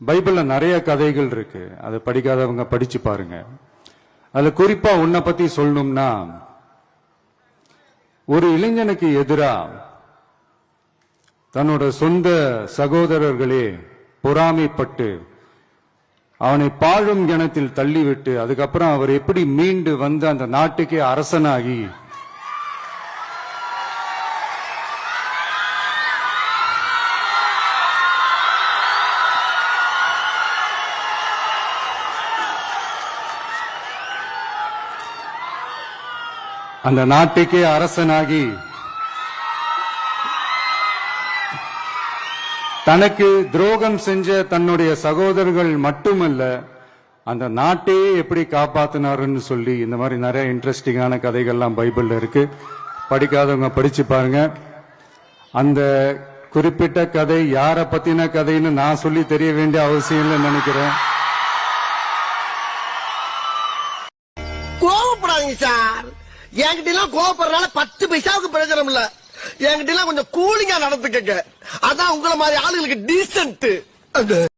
பைபிள்ல நிறைய கதைகள் இருக்கு, அதை படிக்காதவங்க படிச்சு பாருங்க. அதுல குறிப்பா உன்னை பத்தி சொல்லணும்னா, ஒரு இளைஞனுக்கு எதிரா தன்னோட சொந்த சகோதரர்களே பொறாமைப்பட்டு அவனை பாழும் கிணத்தில் தள்ளிவிட்டு அதுக்கப்புறம் அவர் எப்படி மீண்டு வந்து அந்த நாட்டுக்கே அரசனாகி அந்த நாட்டுக்கே அரசனாகி தனக்கு துரோகம் செஞ்ச தன்னுடைய சகோதரர்கள் மட்டுமல்ல, அந்த நாட்டையே எப்படி காப்பாத்தினாருன்னு சொல்லி இந்த மாதிரி நிறைய இன்ட்ரெஸ்டிங்கான கதைகள்லாம் பைபிள்ல இருக்கு. படிக்காதவங்க படிச்சு பாருங்க. அந்த குறிப்பிட்ட கதை யார பத்தின கதைன்னு நான் சொல்லி தெரிய வேண்டிய அவசியம் இல்லைன்னு நினைக்கிறேன். கோவப்படாதீங்க சார். என்கிட்ட எல்லாம் கோவப்படுறதுனால 10 பைசாவுக்கு பிரயோஜனம் இல்ல. என்கிட்ட எல்லாம் கொஞ்சம் கூலிங்கா நடந்துக்கங்க. அதான் உங்களை மாதிரி ஆளுங்களுக்கு டீசென்ட்.